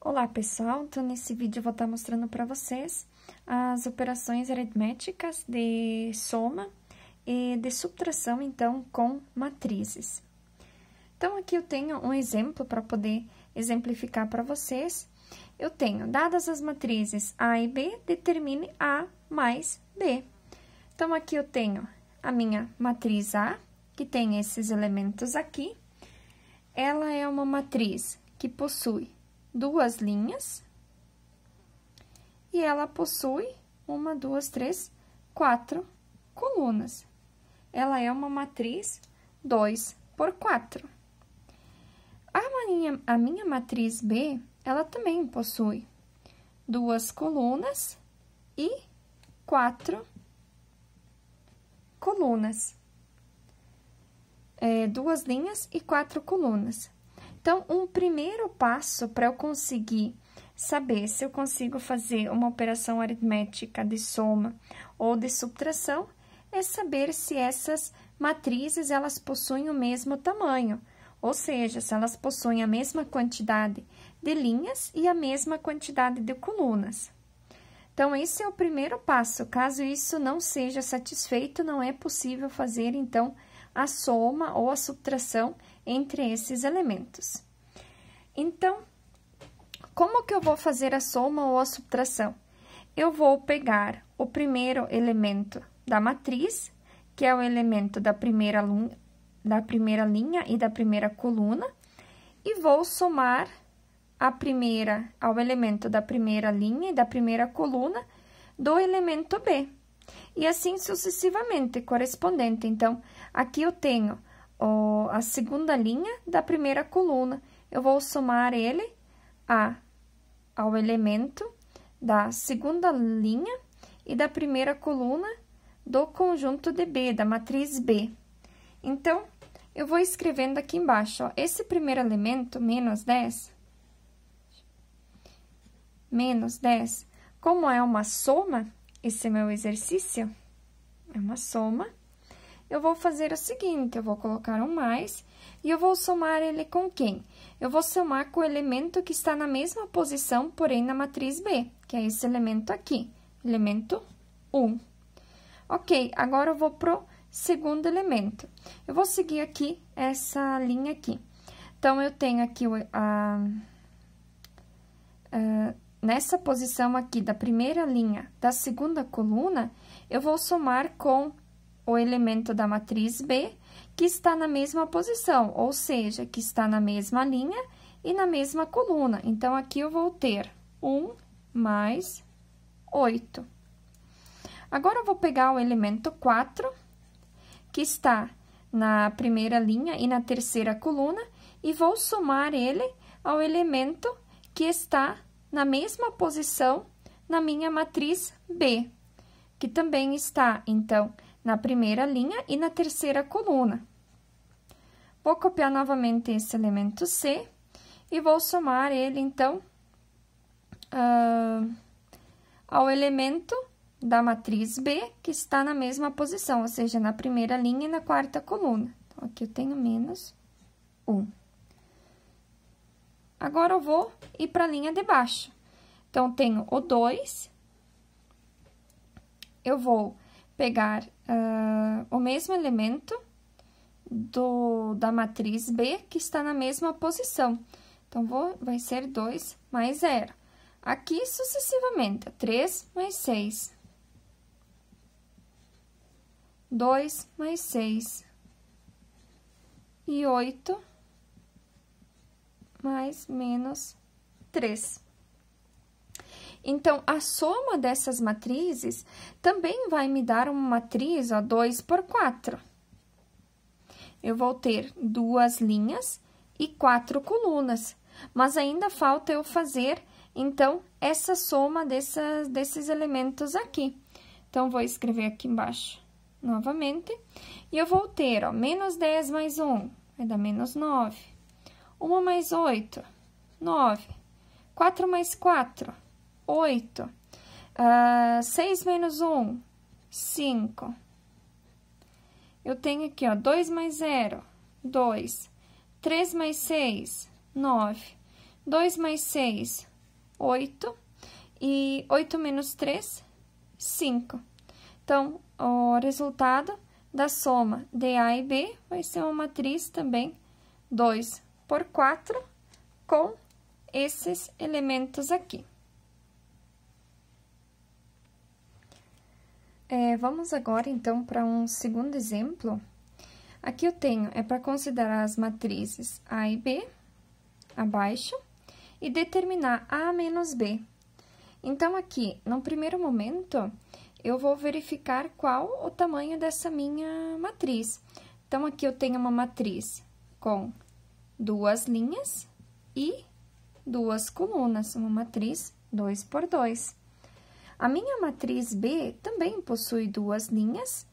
Olá, pessoal! Então, nesse vídeo eu vou estar mostrando para vocês as operações aritméticas de soma e de subtração, então, com matrizes. Então, aqui eu tenho um exemplo para poder exemplificar para vocês. Eu tenho, dadas as matrizes A e B, determine A mais B. Então, aqui eu tenho a minha matriz A, que tem esses elementos aqui. Ela é uma matriz que possui duas linhas, e ela possui 1, 2, 3, 4 colunas. Ela é uma matriz 2 por 4. A minha matriz B, ela também possui duas colunas e 4 colunas. Duas linhas e 4 colunas. Então, um primeiro passo para eu conseguir saber se eu consigo fazer uma operação aritmética de soma ou de subtração é saber se essas matrizes elas possuem o mesmo tamanho, ou seja, se elas possuem a mesma quantidade de linhas e a mesma quantidade de colunas. Então, esse é o primeiro passo. Caso isso não seja satisfeito, não é possível fazer, então, a soma ou a subtração entre esses elementos. Então, como que eu vou fazer a soma ou a subtração? Eu vou pegar o primeiro elemento da matriz, que é o elemento da primeira linha e da primeira coluna, e vou somar ao elemento da primeira linha e da primeira coluna do elemento B. E assim sucessivamente, correspondente. Então, aqui eu tenho a segunda linha da primeira coluna. Eu vou somar ele ao elemento da segunda linha e da primeira coluna do conjunto de B, da matriz B. Então, eu vou escrevendo aqui embaixo, ó, esse primeiro elemento, menos 10, como é uma soma, esse é meu exercício, é uma soma, eu vou fazer o seguinte, eu vou colocar um mais, e eu vou somar ele com quem? Eu vou somar com o elemento que está na mesma posição, porém na matriz B, que é esse elemento aqui, elemento 1. Ok, agora eu vou pro segundo elemento. Eu vou seguir aqui essa linha aqui. Então, eu tenho aqui nessa posição aqui da primeira linha da segunda coluna, eu vou somar com o elemento da matriz B, que está na mesma posição, ou seja, que está na mesma linha e na mesma coluna. Então, aqui eu vou ter 1 mais 8. Agora, eu vou pegar o elemento 4, que está na primeira linha e na terceira coluna, e vou somar ele ao elemento que está na mesma posição na minha matriz B, que também está, então, na primeira linha e na terceira coluna. Vou copiar novamente esse elemento C e vou somar ele, então, ao elemento da matriz B, que está na mesma posição, ou seja, na primeira linha e na quarta coluna. Então, aqui eu tenho menos 1. Agora, eu vou ir para a linha de baixo. Então, tenho o 2, eu vou pegar o mesmo elemento da matriz B, que está na mesma posição. Então, vai ser 2 mais 0. Aqui, sucessivamente, 3 mais 6. 2 mais 6. E 8 mais menos 3. Então, a soma dessas matrizes também vai me dar uma matriz, ó, 2 por 4. Eu vou ter duas linhas e 4 colunas, mas ainda falta eu fazer, então, essa soma desses elementos aqui. Então, vou escrever aqui embaixo novamente, e eu vou ter, ó, menos 10 mais 1, vai dar menos 9. 1 mais 8, 9. 4 mais 4, 8. 6 menos 1, 5. Eu tenho aqui, ó, 2 mais 0, 2. 3 mais 6, 9. 2 mais 6, 8. E 8 menos 3, 5. Então, o resultado da soma de A e B vai ser uma matriz também 2 por 4, com esses elementos aqui. Vamos agora, então, para um segundo exemplo. Aqui eu tenho, para considerar as matrizes A e B, abaixo, e determinar A menos B. Então, aqui, no primeiro momento, eu vou verificar qual o tamanho dessa minha matriz. Então, aqui eu tenho uma matriz com 2 linhas e 2 colunas, uma matriz 2 por 2. A minha matriz B também possui 2 linhas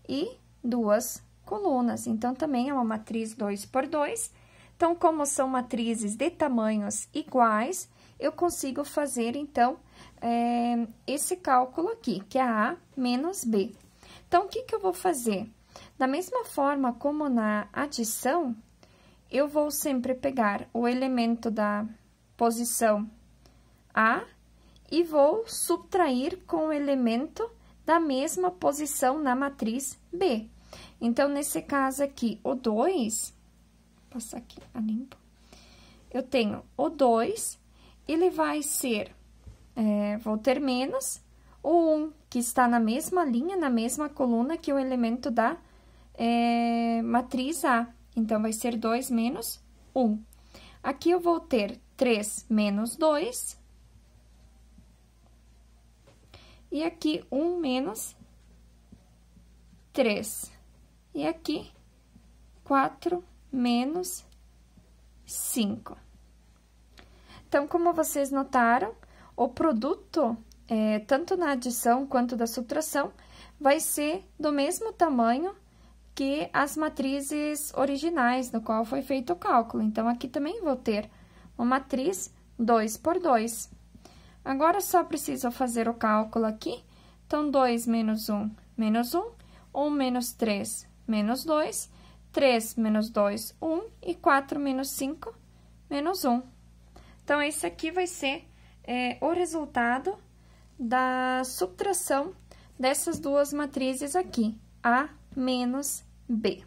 e 2 colunas, então, também é uma matriz 2 por 2. Então, como são matrizes de tamanhos iguais, eu consigo fazer, então, esse cálculo aqui, que é A menos B. Então, o que que eu vou fazer? Da mesma forma como na adição, eu vou sempre pegar o elemento da posição A e vou subtrair com o elemento da mesma posição na matriz B. Então, nesse caso aqui, o 2, vou passar aqui a limpo, eu tenho o 2, ele vai ser, vou ter menos o 1, que está na mesma linha, na mesma coluna que o elemento da matriz A. Então, vai ser 2 menos 1. Aqui eu vou ter 3 menos 2. E aqui, 1 menos 3. E aqui, 4 menos 5. Então, como vocês notaram, o produto, tanto na adição quanto da subtração, vai ser do mesmo tamanho que as matrizes originais, no qual foi feito o cálculo. Então, aqui também vou ter uma matriz 2 por 2. Agora, só preciso fazer o cálculo aqui. Então, 2 menos 1, menos 1. 1 menos 3, menos 2. 3 menos 2, 1. E 4 menos 5, menos 1. Então, esse aqui vai ser o resultado da subtração dessas duas matrizes aqui, A menos B.